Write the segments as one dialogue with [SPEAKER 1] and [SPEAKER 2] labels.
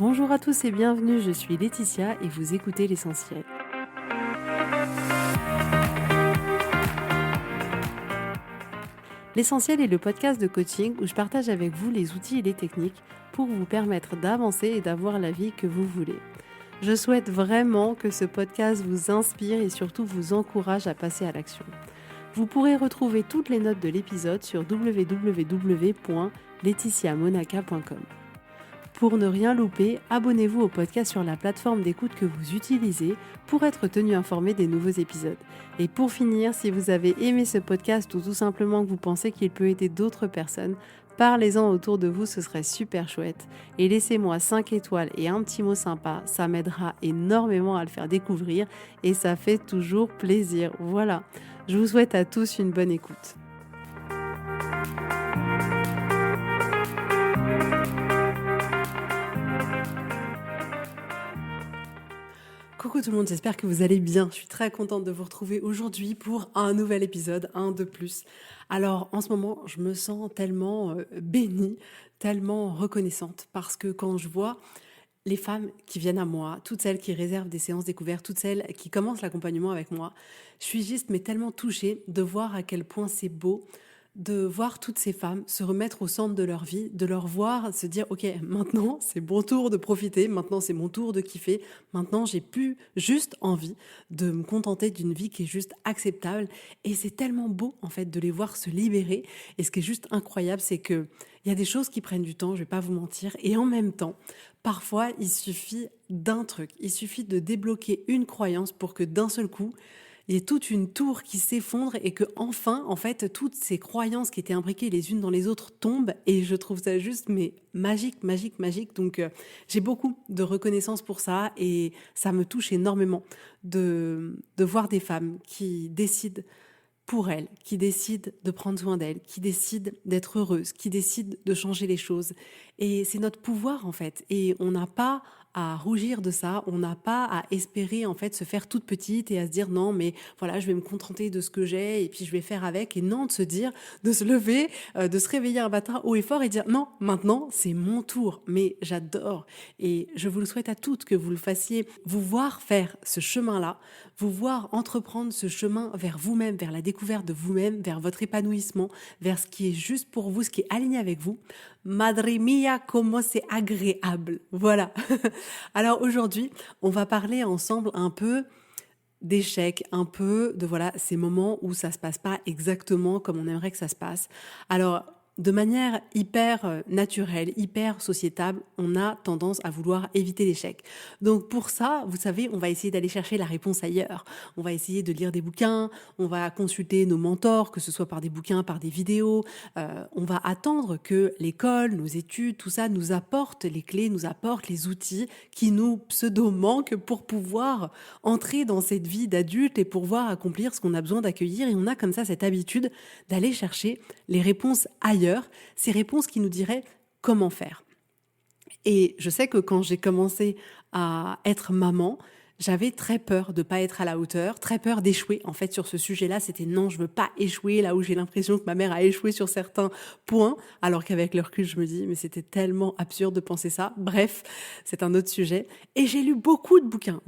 [SPEAKER 1] Bonjour à tous et bienvenue, je suis Laetitia et vous écoutez l'essentiel. L'essentiel est le podcast de coaching où je partage avec vous les outils et les techniques pour vous permettre d'avancer et d'avoir la vie que vous voulez. Je souhaite vraiment que ce podcast vous inspire et surtout vous encourage à passer à l'action. Vous pourrez retrouver toutes les notes de l'épisode sur www.laetitiamonaca.com. Pour ne rien louper, abonnez-vous au podcast sur la plateforme d'écoute que vous utilisez pour être tenu informé des nouveaux épisodes. Et pour finir, si vous avez aimé ce podcast ou tout simplement que vous pensez qu'il peut aider d'autres personnes, parlez-en autour de vous, ce serait super chouette. Et laissez-moi 5 étoiles et un petit mot sympa, ça m'aidera énormément à le faire découvrir et ça fait toujours plaisir. Voilà, je vous souhaite à tous une bonne écoute. Coucou tout le monde, j'espère que vous allez bien. Je suis très contente de vous retrouver aujourd'hui pour un nouvel épisode, un de plus. Alors en ce moment, je me sens tellement bénie, tellement reconnaissante parce que quand je vois les femmes qui viennent à moi, toutes celles qui réservent des séances découvertes, toutes celles qui commencent l'accompagnement avec moi, je suis juste mais tellement touchée de voir à quel point c'est beau de voir toutes ces femmes se remettre au centre de leur vie, de leur voir se dire ok, maintenant c'est mon tour de profiter, maintenant c'est mon tour de kiffer, maintenant j'ai plus juste envie de me contenter d'une vie qui est juste acceptable et c'est tellement beau en fait de les voir se libérer et ce qui est juste incroyable c'est que il y a des choses qui prennent du temps, je vais pas vous mentir, et en même temps, parfois il suffit d'un truc, il suffit de débloquer une croyance pour que d'un seul coup il y a toute une tour qui s'effondre et que enfin, en fait, toutes ces croyances qui étaient imbriquées les unes dans les autres tombent et je trouve ça juste mais magique, magique, magique. Donc j'ai beaucoup de reconnaissance pour ça et ça me touche énormément de voir des femmes qui décident pour elles, qui décident de prendre soin d'elles, qui décident d'être heureuses, qui décident de changer les choses. Et c'est notre pouvoir en fait. Et on n'a pas à rougir de ça, on n'a pas à espérer en fait se faire toute petite et à se dire non mais voilà je vais me contenter de ce que j'ai et puis je vais faire avec et non de se dire, de se lever, de se réveiller un matin haut et fort et dire non maintenant c'est mon tour. Mais j'adore et je vous le souhaite à toutes que vous le fassiez, vous voir faire ce chemin-là, vous voir entreprendre ce chemin vers vous-même, vers la découverte de vous-même, vers votre épanouissement, vers ce qui est juste pour vous, ce qui est aligné avec vous. Madre mia, comment c'est agréable. Voilà. Alors aujourd'hui, on va parler ensemble un peu d'échecs, un peu de voilà ces moments où ça se passe pas exactement comme on aimerait que ça se passe. Alors de manière hyper naturelle, hyper sociétable, on a tendance à vouloir éviter l'échec. Donc pour ça, vous savez, on va essayer d'aller chercher la réponse ailleurs. On va essayer de lire des bouquins, on va consulter nos mentors, que ce soit par des bouquins, par des vidéos. On va attendre que l'école, nos études, tout ça nous apporte les clés, nous apporte les outils qui nous pseudo-manquent pour pouvoir entrer dans cette vie d'adulte et pouvoir accomplir ce qu'on a besoin d'accueillir. Et on a comme ça cette habitude d'aller chercher les réponses ailleurs, ces réponses qui nous diraient comment faire. Et je sais que quand j'ai commencé à être maman, j'avais très peur de pas être à la hauteur, très peur d'échouer. En fait, sur ce sujet-là, c'était non, je veux pas échouer là où j'ai l'impression que ma mère a échoué sur certains points, alors qu'avec le recul, je me dis, mais c'était tellement absurde de penser ça. Bref, c'est un autre sujet. Et j'ai lu beaucoup de bouquins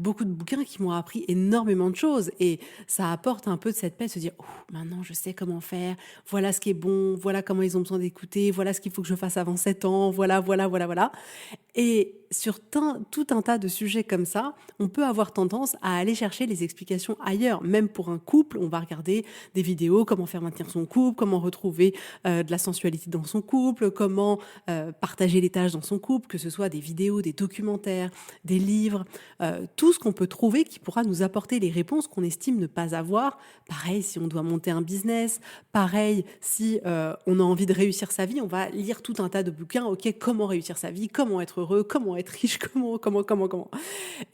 [SPEAKER 1] qui m'ont appris énormément de choses. Et ça apporte un peu de cette paix, de se dire, oh, maintenant je sais comment faire, voilà ce qui est bon, voilà comment ils ont besoin d'écouter, voilà ce qu'il faut que je fasse avant 7 ans, voilà. Et sur tout un tas de sujets comme ça, on peut avoir tendance à aller chercher les explications ailleurs. Même pour un couple, on va regarder des vidéos, comment faire maintenir son couple, comment retrouver de la sensualité dans son couple, comment partager les tâches dans son couple, que ce soit des vidéos, des documentaires, des livres, tout ce qu'on peut trouver qui pourra nous apporter les réponses qu'on estime ne pas avoir. Pareil, si on doit monter un business, pareil, si on a envie de réussir sa vie, on va lire tout un tas de bouquins, ok, comment réussir sa vie, comment être heureux, comment être riche, comment.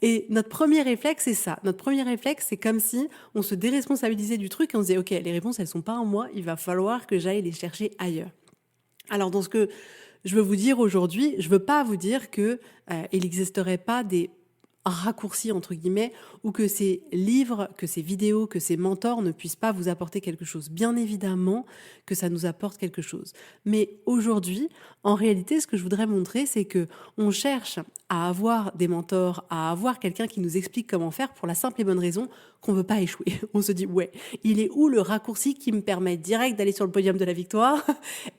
[SPEAKER 1] Et notre premier réflexe, c'est ça. Notre premier réflexe, c'est comme si on se déresponsabilisait du truc et on se disait, ok, les réponses, elles sont pas en moi, il va falloir que j'aille les chercher ailleurs. Alors, dans ce que je veux vous dire aujourd'hui, je veux pas vous dire que il n'existerait pas raccourcis entre guillemets ou que ces livres, que ces vidéos, que ces mentors ne puissent pas vous apporter quelque chose. Bien évidemment que ça nous apporte quelque chose. Mais aujourd'hui, en réalité, ce que je voudrais montrer, c'est que on cherche à avoir des mentors, à avoir quelqu'un qui nous explique comment faire pour la simple et bonne raison qu'on veut pas échouer. On se dit, ouais, il est où le raccourci qui me permet direct d'aller sur le podium de la victoire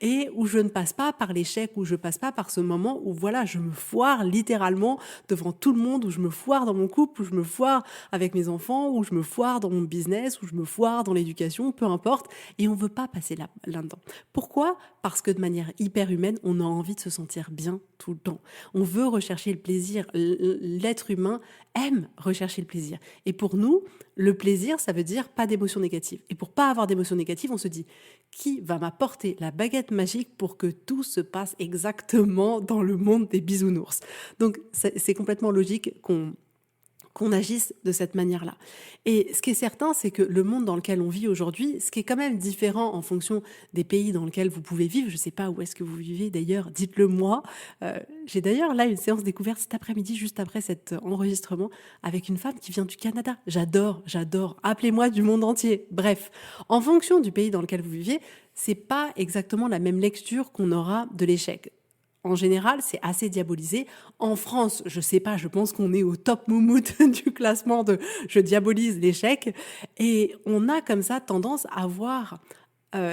[SPEAKER 1] et où je ne passe pas par l'échec, où je passe pas par ce moment où voilà, je me foire littéralement devant tout le monde, où je me foire dans mon couple, où je me foire avec mes enfants, où je me foire dans mon business, où je me foire dans l'éducation, peu importe. Et on veut pas passer là-dedans. Pourquoi? Parce que de manière hyper humaine, on a envie de se sentir bien tout le temps. On veut rechercher le plaisir. L'être humain aime rechercher le plaisir. Et pour nous, le plaisir, ça veut dire pas d'émotions négatives. Et pour pas avoir d'émotions négatives, on se dit, qui va m'apporter la baguette magique pour que tout se passe exactement dans le monde des bisounours? Donc, c'est complètement logique qu'on agisse de cette manière-là. Et ce qui est certain, c'est que le monde dans lequel on vit aujourd'hui, ce qui est quand même différent en fonction des pays dans lesquels vous pouvez vivre, je ne sais pas où est-ce que vous vivez d'ailleurs, dites-le moi. J'ai d'ailleurs là une séance découverte cet après-midi, juste après cet enregistrement, avec une femme qui vient du Canada. J'adore. Appelez-moi du monde entier. Bref, en fonction du pays dans lequel vous vivez, c'est pas exactement la même lecture qu'on aura de l'échec. En général, c'est assez diabolisé. En France, je sais pas, je pense qu'on est au top moumoute du classement de je diabolise l'échec. Et on a comme ça tendance à voir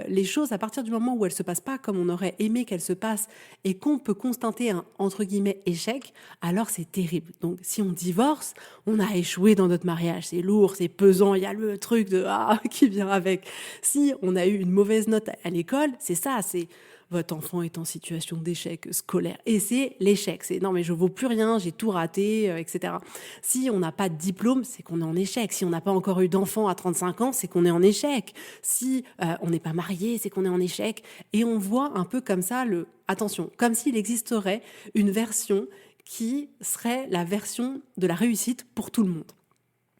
[SPEAKER 1] les choses à partir du moment où elles se passent pas comme on aurait aimé qu'elles se passent et qu'on peut constater un entre guillemets échec, alors c'est terrible. Donc si on divorce, on a échoué dans notre mariage, c'est lourd, c'est pesant, il y a le truc de qui vient avec. Si on a eu une mauvaise note à l'école, c'est ça, c'est votre enfant est en situation d'échec scolaire. Et c'est l'échec. C'est non, mais je vaux plus rien, j'ai tout raté, etc. Si on n'a pas de diplôme, c'est qu'on est en échec. Si on n'a pas encore eu d'enfant à 35 ans, c'est qu'on est en échec. Si on n'est pas marié, c'est qu'on est en échec. Et on voit un peu comme ça attention, comme s'il existerait une version qui serait la version de la réussite pour tout le monde.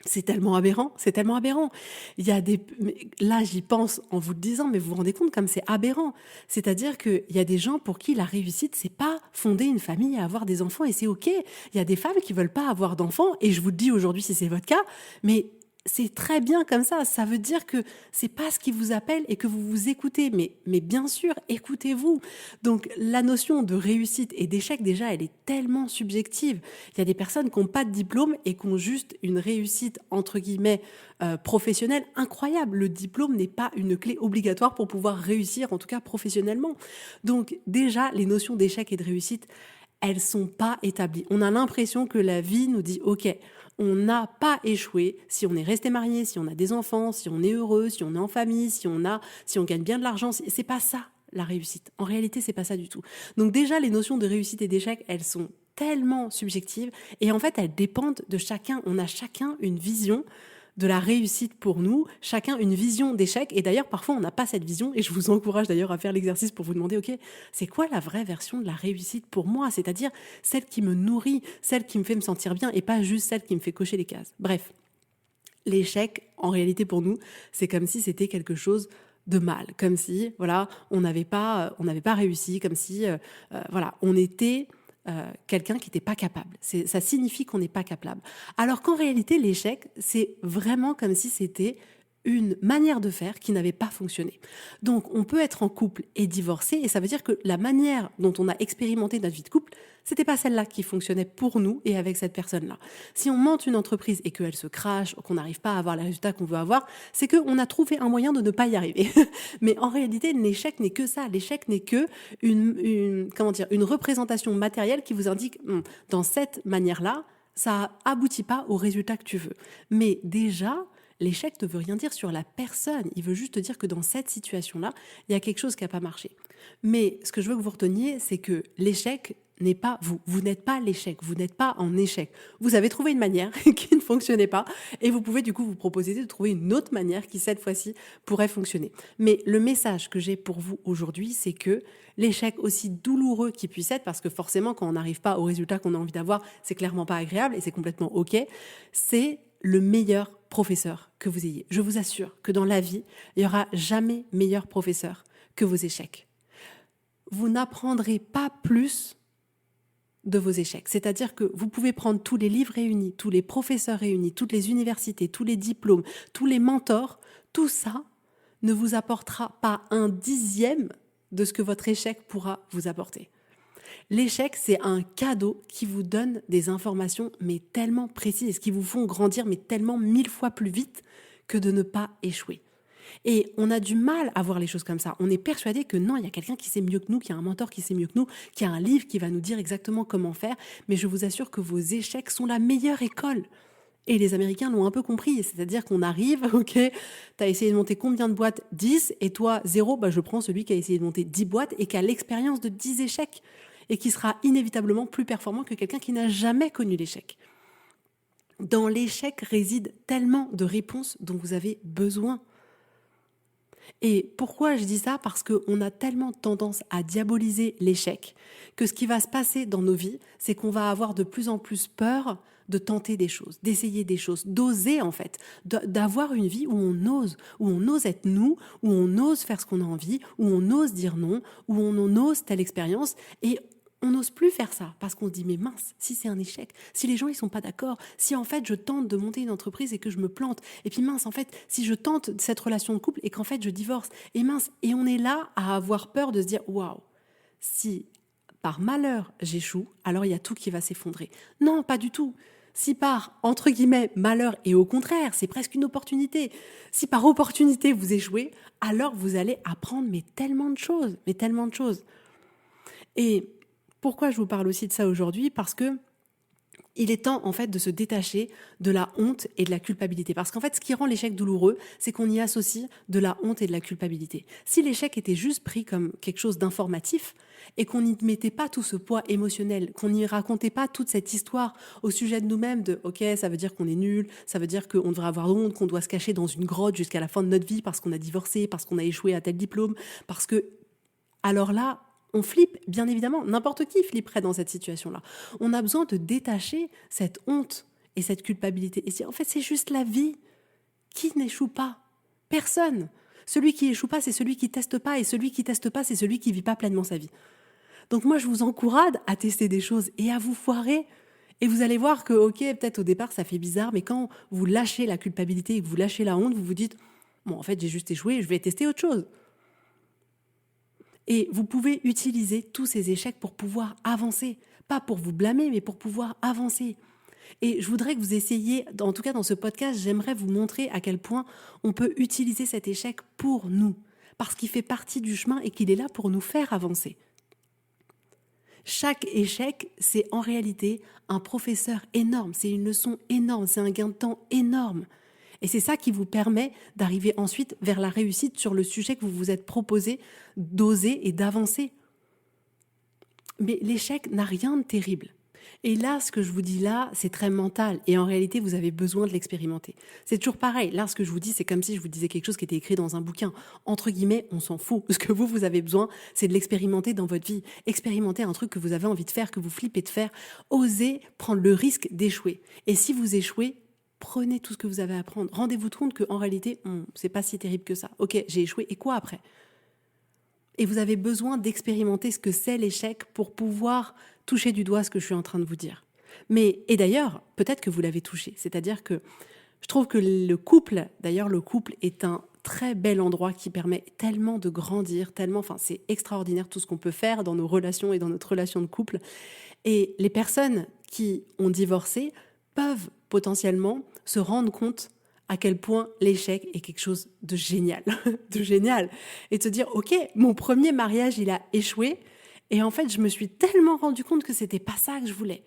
[SPEAKER 1] C'est tellement aberrant, c'est tellement aberrant. Là, j'y pense en vous le disant, mais vous vous rendez compte comme c'est aberrant. C'est-à-dire qu'il y a des gens pour qui la réussite, c'est pas fonder une famille et avoir des enfants et c'est ok. Il y a des femmes qui veulent pas avoir d'enfants et je vous le dis aujourd'hui si c'est votre cas, mais c'est très bien comme ça. Ça veut dire que c'est pas ce qui vous appelle et que vous vous écoutez. Mais bien sûr, écoutez-vous. Donc, la notion de réussite et d'échec, déjà, elle est tellement subjective. Il y a des personnes qui n'ont pas de diplôme et qui ont juste une réussite, entre guillemets, professionnelle incroyable. Le diplôme n'est pas une clé obligatoire pour pouvoir réussir, en tout cas professionnellement. Donc, déjà, les notions d'échec et de réussite, elles sont pas établies. On a l'impression que la vie nous dit, OK, on n'a pas échoué si on est resté marié, si on a des enfants, si on est heureux, si on est en famille, si on gagne bien de l'argent. C'est pas ça, la réussite. En réalité, c'est pas ça du tout. Donc déjà, les notions de réussite et d'échec, elles sont tellement subjectives et en fait, elles dépendent de chacun. On a chacun une vision de la réussite pour nous, chacun une vision d'échec. Et d'ailleurs, parfois, on n'a pas cette vision. Et je vous encourage d'ailleurs à faire l'exercice pour vous demander, OK, c'est quoi la vraie version de la réussite pour moi? C'est-à-dire celle qui me nourrit, celle qui me fait me sentir bien et pas juste celle qui me fait cocher les cases. Bref, l'échec, en réalité pour nous, c'est comme si c'était quelque chose de mal, comme si, voilà, on n'avait pas réussi, comme si, voilà, on était quelqu'un qui n'était pas capable. Ça signifie qu'on n'est pas capable. Alors qu'en réalité, l'échec, c'est vraiment comme si c'était une manière de faire qui n'avait pas fonctionné. Donc, on peut être en couple et divorcer, et ça veut dire que la manière dont on a expérimenté notre vie de couple, c'était pas celle-là qui fonctionnait pour nous et avec cette personne-là. Si on monte une entreprise et qu'elle se crache, qu'on n'arrive pas à avoir les résultats qu'on veut avoir, c'est qu'on a trouvé un moyen de ne pas y arriver. Mais en réalité, l'échec n'est que ça. L'échec n'est que une représentation matérielle qui vous indique, dans cette manière-là, ça aboutit pas au résultat que tu veux. Mais déjà, l'échec ne veut rien dire sur la personne. Il veut juste dire que dans cette situation-là, il y a quelque chose qui n'a pas marché. Mais ce que je veux que vous reteniez, c'est que l'échec n'est pas vous. Vous n'êtes pas l'échec. Vous n'êtes pas en échec. Vous avez trouvé une manière qui ne fonctionnait pas et vous pouvez du coup vous proposer de trouver une autre manière qui cette fois-ci pourrait fonctionner. Mais le message que j'ai pour vous aujourd'hui, c'est que l'échec, aussi douloureux qu'il puisse être, parce que forcément quand on n'arrive pas au résultat qu'on a envie d'avoir, c'est clairement pas agréable et c'est complètement ok, c'est le meilleur professeur que vous ayez. Je vous assure que dans la vie, il n'y aura jamais meilleur professeur que vos échecs. Vous n'apprendrez pas plus de vos échecs. C'est-à-dire que vous pouvez prendre tous les livres réunis, tous les professeurs réunis, toutes les universités, tous les diplômes, tous les mentors, tout ça ne vous apportera pas un dixième de ce que votre échec pourra vous apporter. L'échec, c'est un cadeau qui vous donne des informations mais tellement précises, qui vous font grandir mais tellement 1000 fois plus vite que de ne pas échouer. Et on a du mal à voir les choses comme ça. On est persuadé que non, il y a quelqu'un qui sait mieux que nous, qui a un mentor qui sait mieux que nous, qui a un livre qui va nous dire exactement comment faire. Mais je vous assure que vos échecs sont la meilleure école. Et les Américains l'ont un peu compris. C'est-à-dire qu'on arrive, ok, t'as essayé de monter combien de boîtes? 10. Et toi, 0, je prends celui qui a essayé de monter 10 boîtes et qui a l'expérience de 10 échecs. Et qui sera inévitablement plus performant que quelqu'un qui n'a jamais connu l'échec. Dans l'échec réside tellement de réponses dont vous avez besoin. Et pourquoi je dis ça? Parce qu'on a tellement tendance à diaboliser l'échec que ce qui va se passer dans nos vies, c'est qu'on va avoir de plus en plus peur de tenter des choses, d'essayer des choses, d'oser en fait, d'avoir une vie où on ose être nous, où on ose faire ce qu'on a envie, où on ose dire non, où on ose telle expérience et on n'ose plus faire ça parce qu'on se dit mais mince, si c'est un échec, si les gens ils sont pas d'accord, si en fait je tente de monter une entreprise et que je me plante, et puis mince en fait si je tente cette relation de couple et qu'en fait je divorce, et mince, et on est là à avoir peur de se dire waouh, si par malheur j'échoue, alors il y a tout qui va s'effondrer. Non, pas du tout. Si par, entre guillemets, malheur, et au contraire, c'est presque une opportunité, si par opportunité vous échouez, alors vous allez apprendre mais tellement de choses, mais tellement de choses. Et pourquoi je vous parle aussi de ça aujourd'hui? Parce que il est temps en fait de se détacher de la honte et de la culpabilité. Parce qu'en fait, ce qui rend l'échec douloureux, c'est qu'on y associe de la honte et de la culpabilité. Si l'échec était juste pris comme quelque chose d'informatif et qu'on n'y mettait pas tout ce poids émotionnel, qu'on n'y racontait pas toute cette histoire au sujet de nous-mêmes de « ok, ça veut dire qu'on est nul, ça veut dire qu'on devrait avoir honte, qu'on doit se cacher dans une grotte jusqu'à la fin de notre vie parce qu'on a divorcé, parce qu'on a échoué à tel diplôme, parce que… » Alors là, on flippe, bien évidemment. N'importe qui flipperait dans cette situation-là. On a besoin de détacher cette honte et cette culpabilité. Et en fait, c'est juste la vie. Qui n'échoue pas? Personne. Celui qui échoue pas, c'est celui qui teste pas. Et celui qui teste pas, c'est celui qui vit pas pleinement sa vie. Donc moi, je vous encourage à tester des choses et à vous foirer. Et vous allez voir que, ok, peut-être au départ, ça fait bizarre, mais quand vous lâchez la culpabilité et que vous lâchez la honte, vous vous dites, bon, en fait, j'ai juste échoué, je vais tester autre chose. Et vous pouvez utiliser tous ces échecs pour pouvoir avancer. Pas pour vous blâmer, mais pour pouvoir avancer. Et je voudrais que vous essayiez, en tout cas dans ce podcast, j'aimerais vous montrer à quel point on peut utiliser cet échec pour nous. Parce qu'il fait partie du chemin et qu'il est là pour nous faire avancer. Chaque échec, c'est en réalité un professeur énorme, c'est une leçon énorme, c'est un gain de temps énorme. Et c'est ça qui vous permet d'arriver ensuite vers la réussite sur le sujet que vous vous êtes proposé d'oser et d'avancer. Mais l'échec n'a rien de terrible. Et là, ce que je vous dis là, c'est très mental. Et en réalité, vous avez besoin de l'expérimenter. C'est toujours pareil. Là, ce que je vous dis, c'est comme si je vous disais quelque chose qui était écrit dans un bouquin. Entre guillemets, on s'en fout. Ce que vous avez besoin, c'est de l'expérimenter dans votre vie. Expérimenter un truc que vous avez envie de faire, que vous flippez de faire. Osez prendre le risque d'échouer. Et si vous échouez, prenez tout ce que vous avez à apprendre. Rendez-vous compte qu'en réalité, c'est pas si terrible que ça. Ok, j'ai échoué. Et quoi après? Et vous avez besoin d'expérimenter ce que c'est l'échec pour pouvoir toucher du doigt ce que je suis en train de vous dire. Et d'ailleurs, peut-être que vous l'avez touché. C'est-à-dire que je trouve que le couple est un très bel endroit qui permet tellement de grandir, c'est extraordinaire tout ce qu'on peut faire dans nos relations et dans notre relation de couple. Et les personnes qui ont divorcé peuvent potentiellement se rendre compte à quel point l'échec est quelque chose de génial, de génial. Et de se dire, ok, mon premier mariage, il a échoué. Et en fait, je me suis tellement rendu compte que c'était pas ça que je voulais.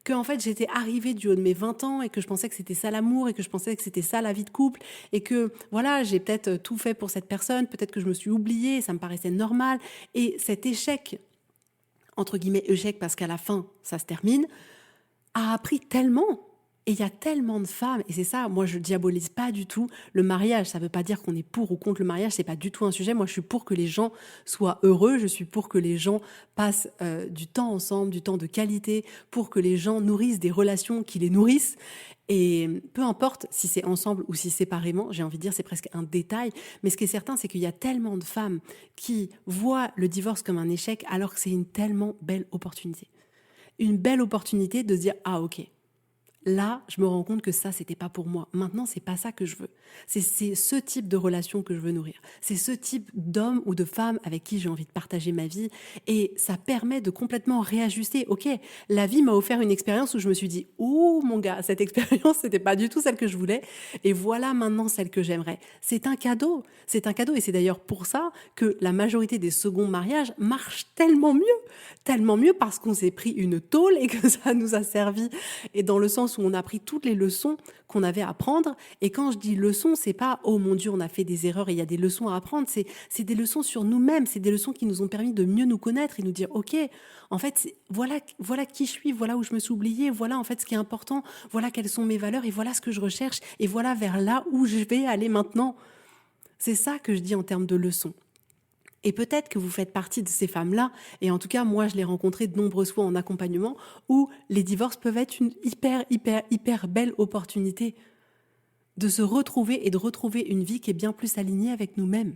[SPEAKER 1] Que en fait, j'étais arrivée du haut de mes 20 ans et que je pensais que c'était ça l'amour et que je pensais que c'était ça la vie de couple et que voilà, j'ai peut-être tout fait pour cette personne, peut-être que je me suis oubliée, ça me paraissait normal. Et cet échec, entre guillemets échec parce qu'à la fin, ça se termine, a appris tellement. Et il y a tellement de femmes, et c'est ça, moi je diabolise pas du tout le mariage, ça veut pas dire qu'on est pour ou contre le mariage, c'est pas du tout un sujet, moi je suis pour que les gens soient heureux, je suis pour que les gens passent du temps ensemble, du temps de qualité, pour que les gens nourrissent des relations qui les nourrissent, et peu importe si c'est ensemble ou si séparément, j'ai envie de dire c'est presque un détail, mais ce qui est certain c'est qu'il y a tellement de femmes qui voient le divorce comme un échec alors que c'est une tellement belle opportunité. une belle opportunité de se dire « Ah ok, là, je me rends compte que ça, c'était pas pour moi. Maintenant, c'est pas ça que je veux. C'est ce type de relation que je veux nourrir. C'est ce type d'homme ou de femme avec qui j'ai envie de partager ma vie. Et ça permet de complètement réajuster. Ok, la vie m'a offert une expérience où je me suis dit, oh mon gars, cette expérience, c'était pas du tout celle que je voulais. Et voilà maintenant celle que j'aimerais. C'est un cadeau. C'est un cadeau. Et c'est d'ailleurs pour ça que la majorité des seconds mariages marchent tellement mieux. Tellement mieux parce qu'on s'est pris une tôle et que ça nous a servi. Et dans le sens où on a pris toutes les leçons qu'on avait à apprendre. Et quand je dis leçons, c'est pas oh mon Dieu, on a fait des erreurs et il y a des leçons à apprendre. C'est des leçons sur nous-mêmes. C'est des leçons qui nous ont permis de mieux nous connaître et nous dire ok, en fait, voilà qui je suis, voilà où je me suis oubliée, voilà en fait ce qui est important, voilà quelles sont mes valeurs et voilà ce que je recherche et voilà vers là où je vais aller maintenant. C'est ça que je dis en termes de leçons. Et peut-être que vous faites partie de ces femmes-là, et en tout cas, moi, je l'ai rencontré de nombreuses fois en accompagnement, où les divorces peuvent être une hyper belle opportunité de se retrouver et de retrouver une vie qui est bien plus alignée avec nous-mêmes.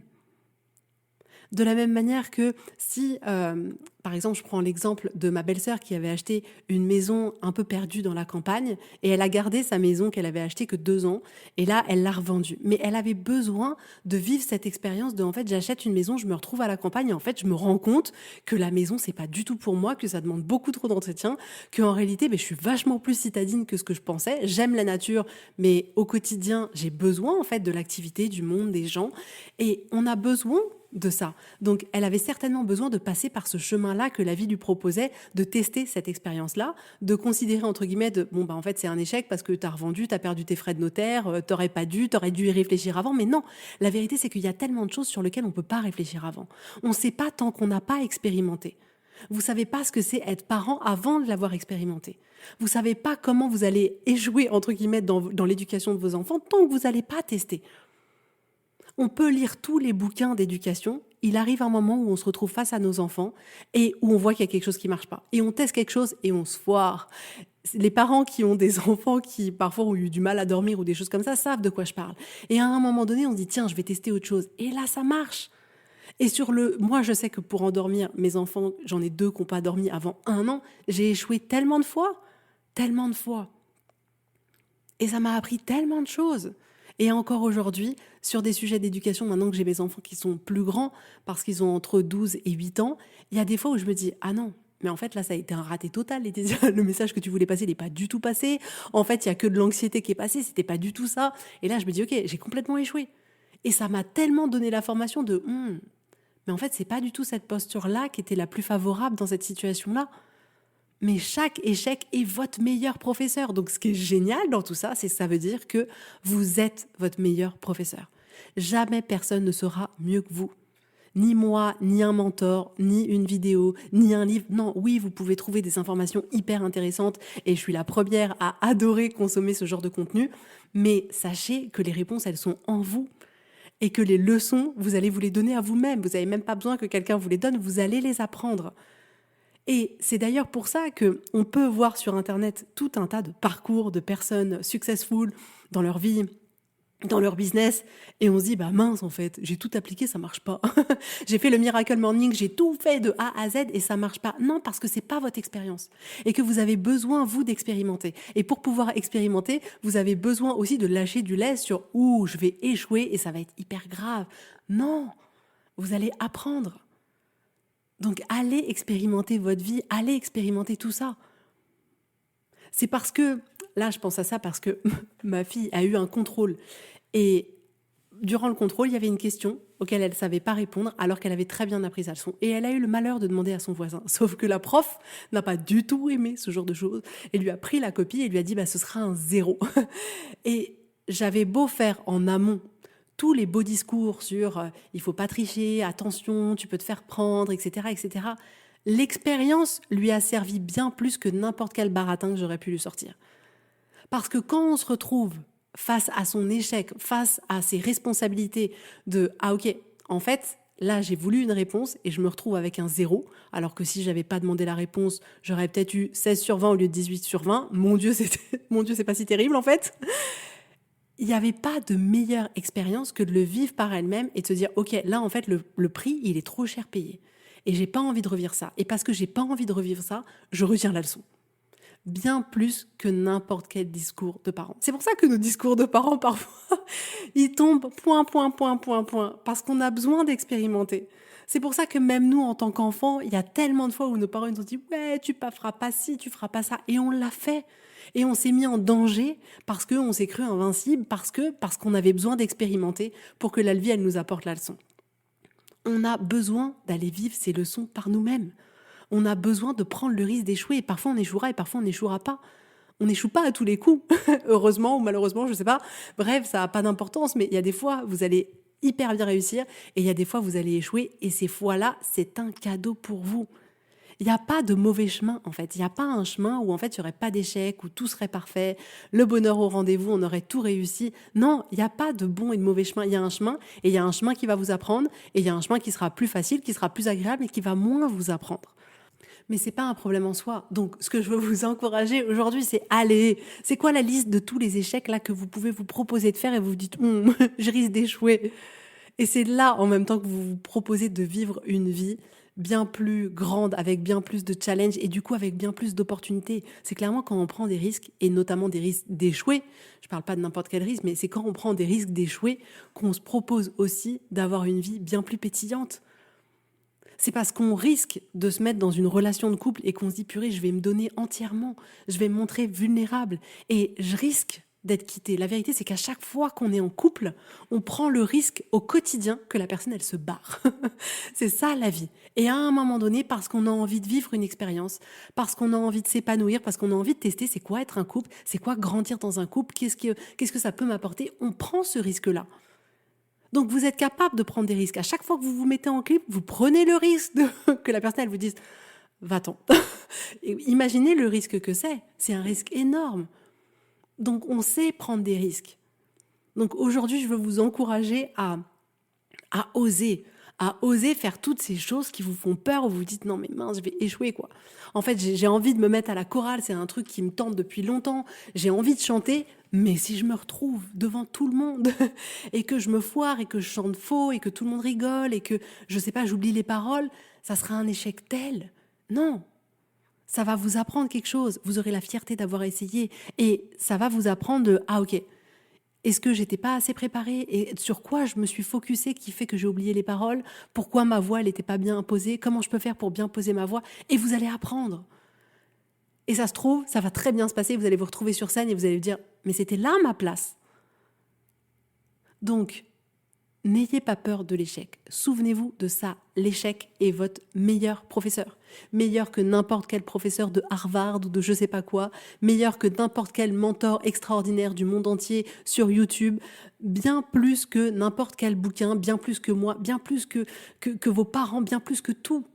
[SPEAKER 1] De la même manière que si, par exemple, je prends l'exemple de ma belle-sœur qui avait acheté une maison un peu perdue dans la campagne et elle a gardé sa maison qu'elle avait achetée que 2 ans et là, elle l'a revendue. Mais elle avait besoin de vivre cette expérience de, en fait, j'achète une maison, je me retrouve à la campagne et en fait, je me rends compte que la maison, c'est pas du tout pour moi, que ça demande beaucoup trop d'entretien, qu'en réalité, je suis vachement plus citadine que ce que je pensais. J'aime la nature, mais au quotidien, j'ai besoin, en fait, de l'activité, du monde, des gens et on a besoin de ça. Donc, elle avait certainement besoin de passer par ce chemin-là que la vie lui proposait, de tester cette expérience-là, de considérer, entre guillemets, en fait, c'est un échec parce que t'as revendu, t'as perdu tes frais de notaire, t'aurais dû y réfléchir avant. Mais non, la vérité, c'est qu'il y a tellement de choses sur lesquelles on peut pas réfléchir avant. On ne sait pas tant qu'on n'a pas expérimenté. Vous savez pas ce que c'est être parent avant de l'avoir expérimenté. Vous savez pas comment vous allez échouer, entre guillemets, dans l'éducation de vos enfants tant que vous n'allez pas tester. On peut lire tous les bouquins d'éducation, il arrive un moment où on se retrouve face à nos enfants et où on voit qu'il y a quelque chose qui marche pas. Et on teste quelque chose et on se foire. Les parents qui ont des enfants qui parfois ont eu du mal à dormir ou des choses comme ça savent de quoi je parle. Et à un moment donné, on se dit tiens, je vais tester autre chose. Et là, ça marche. Et moi, je sais que pour endormir mes enfants, j'en ai 2 qui n'ont pas dormi avant 1 an, j'ai échoué tellement de fois. Et ça m'a appris tellement de choses. Et encore aujourd'hui, sur des sujets d'éducation, maintenant que j'ai mes enfants qui sont plus grands, parce qu'ils ont entre 12 et 8 ans, il y a des fois où je me dis « Ah non, mais en fait là ça a été un raté total, le message que tu voulais passer n'est pas du tout passé, en fait il y a que de l'anxiété qui est passée, c'était pas du tout ça. » Et là je me dis « Ok, j'ai complètement échoué. » Et ça m'a tellement donné la formation de mais en fait c'est pas du tout cette posture-là qui était la plus favorable dans cette situation-là. » Mais chaque échec est votre meilleur professeur. Donc, ce qui est génial dans tout ça, c'est que ça veut dire que vous êtes votre meilleur professeur. Jamais personne ne sera mieux que vous. Ni moi, ni un mentor, ni une vidéo, ni un livre. Non, oui, vous pouvez trouver des informations hyper intéressantes et je suis la première à adorer consommer ce genre de contenu. Mais sachez que les réponses, elles sont en vous. Et que les leçons, vous allez vous les donner à vous-même. Vous n'avez même pas besoin que quelqu'un vous les donne, vous allez les apprendre. Et c'est d'ailleurs pour ça qu'on peut voir sur Internet tout un tas de parcours de personnes successful dans leur vie, dans leur business, et on se dit, mince en fait, j'ai tout appliqué, ça marche pas. J'ai fait le Miracle Morning, j'ai tout fait de A à Z et ça marche pas. Non, parce que c'est pas votre expérience. Et que vous avez besoin, vous, d'expérimenter. Et pour pouvoir expérimenter, vous avez besoin aussi de lâcher du lest sur, je vais échouer et ça va être hyper grave. Non, vous allez apprendre. Donc, allez expérimenter votre vie, allez expérimenter tout ça. C'est parce que, là, je pense à ça parce que ma fille a eu un contrôle. Et durant le contrôle, il y avait une question auquel elle ne savait pas répondre alors qu'elle avait très bien appris sa leçon. Et elle a eu le malheur de demander à son voisin. Sauf que la prof n'a pas du tout aimé ce genre de choses. Elle lui a pris la copie et lui a dit ce sera un 0. Et j'avais beau faire en amont tous les beaux discours sur il faut pas tricher, attention, tu peux te faire prendre, etc., etc. L'expérience lui a servi bien plus que n'importe quel baratin que j'aurais pu lui sortir. Parce que quand on se retrouve face à son échec, face à ses responsabilités de « Ah ok, en fait, là j'ai voulu une réponse et je me retrouve avec un 0, alors que si j'avais pas demandé la réponse, j'aurais peut-être eu 16 sur 20 au lieu de 18 sur 20. Mon Dieu, c'est pas si terrible en fait. » Il n'y avait pas de meilleure expérience que de le vivre par elle-même et de se dire « Ok, là, en fait, le prix, il est trop cher payé. » Et j'ai pas envie de revivre ça. Et parce que j'ai pas envie de revivre ça, je retiens la leçon. Bien plus que n'importe quel discours de parents. C'est pour ça que nos discours de parents, parfois, ils tombent point, point, point, point, point, parce qu'on a besoin d'expérimenter. C'est pour ça que même nous, en tant qu'enfants, il y a tellement de fois où nos parents nous ont dit « Ouais, tu ne feras pas ci, tu feras pas ça ». Et on l'a fait. Et on s'est mis en danger parce qu'on s'est cru invincible, parce qu'on avait besoin d'expérimenter pour que la vie, elle nous apporte la leçon. On a besoin d'aller vivre ces leçons par nous-mêmes. On a besoin de prendre le risque d'échouer. Et parfois, on échouera et parfois, on n'échouera pas. On n'échoue pas à tous les coups, heureusement ou malheureusement, je ne sais pas. Bref, ça n'a pas d'importance, mais il y a des fois, vous allez hyper bien réussir et il y a des fois, vous allez échouer. Et ces fois-là, c'est un cadeau pour vous. Il n'y a pas de mauvais chemin, en fait. Il n'y a pas un chemin où, en fait, il n'y aurait pas d'échec, où tout serait parfait, le bonheur au rendez-vous, on aurait tout réussi. Non, il n'y a pas de bon et de mauvais chemin. Il y a un chemin, et il y a un chemin qui va vous apprendre, et il y a un chemin qui sera plus facile, qui sera plus agréable, et qui va moins vous apprendre. Mais c'est pas un problème en soi. Donc, ce que je veux vous encourager aujourd'hui, c'est allez. C'est quoi la liste de tous les échecs là que vous pouvez vous proposer de faire et vous vous dites, je risque d'échouer. Et c'est là, en même temps, que vous vous proposez de vivre une vie bien plus grande, avec bien plus de challenges et du coup avec bien plus d'opportunités. C'est clairement quand on prend des risques, et notamment des risques d'échouer, je parle pas de n'importe quel risque, mais c'est quand on prend des risques d'échouer qu'on se propose aussi d'avoir une vie bien plus pétillante. C'est parce qu'on risque de se mettre dans une relation de couple et qu'on se dit, purée, je vais me donner entièrement, je vais me montrer vulnérable et je risque d'être quitté. La vérité, c'est qu'à chaque fois qu'on est en couple, on prend le risque au quotidien que la personne, elle se barre. C'est ça la vie. Et à un moment donné, parce qu'on a envie de vivre une expérience, parce qu'on a envie de s'épanouir, parce qu'on a envie de tester c'est quoi être un couple, c'est quoi grandir dans un couple, qu'est-ce que ça peut m'apporter, on prend ce risque-là. Donc vous êtes capable de prendre des risques. À chaque fois que vous vous mettez en clip, vous prenez le risque que la personne elle vous dise « va-t'en ». Imaginez le risque que c'est. C'est un risque énorme. Donc on sait prendre des risques. Donc aujourd'hui, je veux vous encourager à oser faire toutes ces choses qui vous font peur, où vous vous dites non mais mince, je vais échouer quoi. En fait, j'ai envie de me mettre à la chorale, c'est un truc qui me tente depuis longtemps, j'ai envie de chanter, mais si je me retrouve devant tout le monde et que je me foire et que je chante faux et que tout le monde rigole et que, je sais pas, j'oublie les paroles, ça sera un échec tel. Non, ça va vous apprendre quelque chose, vous aurez la fierté d'avoir essayé et ça va vous apprendre de « ah ok ». Est-ce que j'étais pas assez préparée et sur quoi je me suis focusée qui fait que j'ai oublié les paroles? Pourquoi ma voix elle n'était pas bien posée? Comment je peux faire pour bien poser ma voix? Et vous allez apprendre. Et ça se trouve, ça va très bien se passer. Vous allez vous retrouver sur scène et vous allez vous dire mais c'était là ma place. Donc, n'ayez pas peur de l'échec. Souvenez-vous de ça. L'échec est votre meilleur professeur. Meilleur que n'importe quel professeur de Harvard ou de je sais pas quoi. Meilleur que n'importe quel mentor extraordinaire du monde entier sur YouTube. Bien plus que n'importe quel bouquin, bien plus que moi, bien plus que vos parents, bien plus que tout.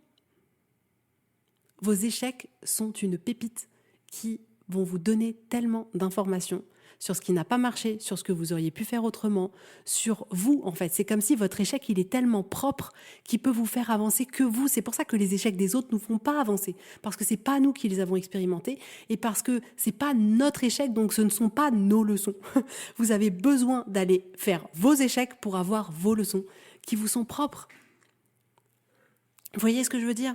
[SPEAKER 1] Vos échecs sont une pépite qui vont vous donner tellement d'informations sur ce qui n'a pas marché, sur ce que vous auriez pu faire autrement, sur vous en fait. C'est comme si votre échec, il est tellement propre qu'il peut vous faire avancer que vous. C'est pour ça que les échecs des autres ne nous font pas avancer, parce que c'est pas nous qui les avons expérimentés et parce que c'est pas notre échec, donc ce ne sont pas nos leçons. Vous avez besoin d'aller faire vos échecs pour avoir vos leçons qui vous sont propres. Vous voyez ce que je veux dire ?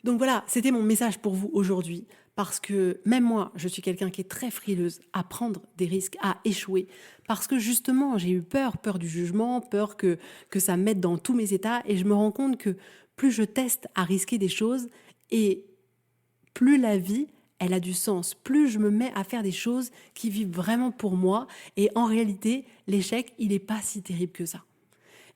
[SPEAKER 1] Donc voilà, c'était mon message pour vous aujourd'hui. Parce que même moi, je suis quelqu'un qui est très frileuse à prendre des risques, à échouer. Parce que justement, j'ai eu peur du jugement, peur que ça me mette dans tous mes états. Et je me rends compte que plus je teste à risquer des choses, et plus la vie, elle a du sens. Plus je me mets à faire des choses qui vivent vraiment pour moi. Et en réalité, l'échec, il n'est pas si terrible que ça.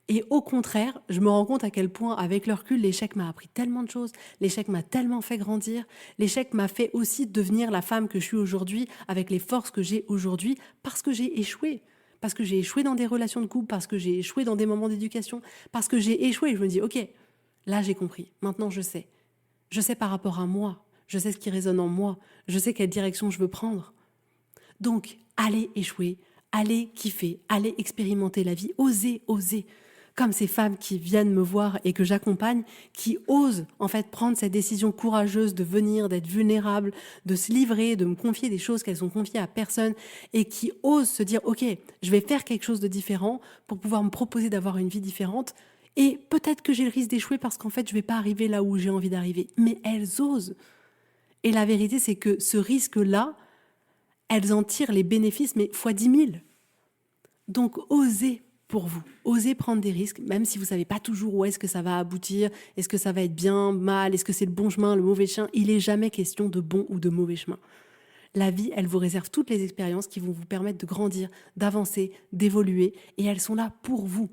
[SPEAKER 1] Et au contraire, je me rends compte à quel point, avec le recul, l'échec m'a appris tellement de choses. L'échec m'a tellement fait grandir. L'échec m'a fait aussi devenir la femme que je suis aujourd'hui, avec les forces que j'ai aujourd'hui, parce que j'ai échoué. Parce que j'ai échoué dans des relations de couple, parce que j'ai échoué dans des moments d'éducation, parce que j'ai échoué. Je me dis, ok, là j'ai compris. Maintenant je sais. Je sais par rapport à moi. Je sais ce qui résonne en moi. Je sais quelle direction je veux prendre. Donc, allez échouer, allez kiffer, allez expérimenter la vie, osez. Comme ces femmes qui viennent me voir et que j'accompagne, qui osent en fait prendre cette décision courageuse de venir, d'être vulnérables, de se livrer, de me confier des choses qu'elles ont confiées à personne et qui osent se dire « Ok, je vais faire quelque chose de différent pour pouvoir me proposer d'avoir une vie différente » Et peut-être que j'ai le risque d'échouer parce qu'en fait, je ne vais pas arriver là où j'ai envie d'arriver. Mais elles osent. Et la vérité, c'est que ce risque-là, elles en tirent les bénéfices, mais fois 10 000. Donc, osez pour vous. Osez prendre des risques, même si vous ne savez pas toujours où est-ce que ça va aboutir, est-ce que ça va être bien, mal, est-ce que c'est le bon chemin, le mauvais chemin. Il n'est jamais question de bon ou de mauvais chemin. La vie, elle vous réserve toutes les expériences qui vont vous permettre de grandir, d'avancer, d'évoluer, et elles sont là pour vous.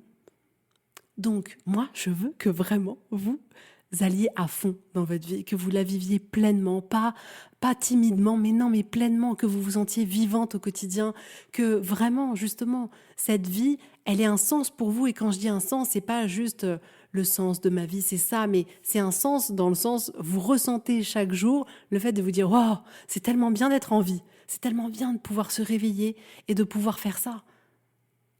[SPEAKER 1] Donc, moi, je veux que vraiment vous alliez à fond dans votre vie, que vous la viviez pleinement, pas timidement, mais non, mais pleinement, que vous vous sentiez vivante au quotidien, que vraiment, justement, cette vie, elle ait un sens pour vous. Et quand je dis un sens, c'est pas juste le sens de ma vie, c'est ça, mais c'est un sens dans le sens, vous ressentez chaque jour le fait de vous dire, wow, c'est tellement bien d'être en vie, c'est tellement bien de pouvoir se réveiller et de pouvoir faire ça.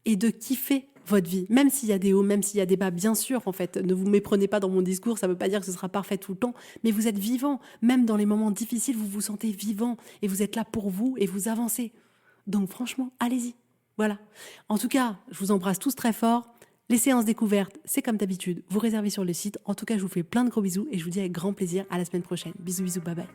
[SPEAKER 1] Et de kiffer votre vie, même s'il y a des hauts, même s'il y a des bas, bien sûr, en fait, ne vous méprenez pas dans mon discours, ça ne veut pas dire que ce sera parfait tout le temps, mais vous êtes vivant, même dans les moments difficiles, vous vous sentez vivant, et vous êtes là pour vous, et vous avancez. Donc franchement, allez-y, voilà. En tout cas, je vous embrasse tous très fort, les séances découvertes, c'est comme d'habitude, vous réservez sur le site, en tout cas, je vous fais plein de gros bisous, et je vous dis avec grand plaisir à la semaine prochaine. Bisous, bisous, bye bye.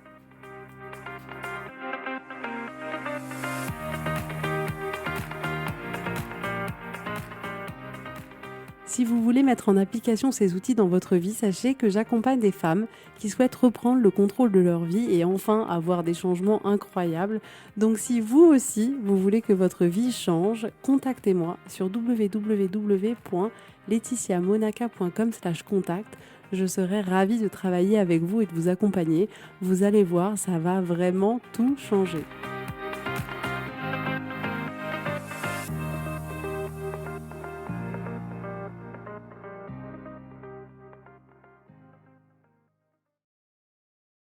[SPEAKER 1] Si vous voulez mettre en application ces outils dans votre vie, sachez que j'accompagne des femmes qui souhaitent reprendre le contrôle de leur vie et enfin avoir des changements incroyables. Donc si vous aussi, vous voulez que votre vie change, contactez-moi sur www.laetitiamonaca.com/contact. Je serai ravie de travailler avec vous et de vous accompagner. Vous allez voir, ça va vraiment tout changer.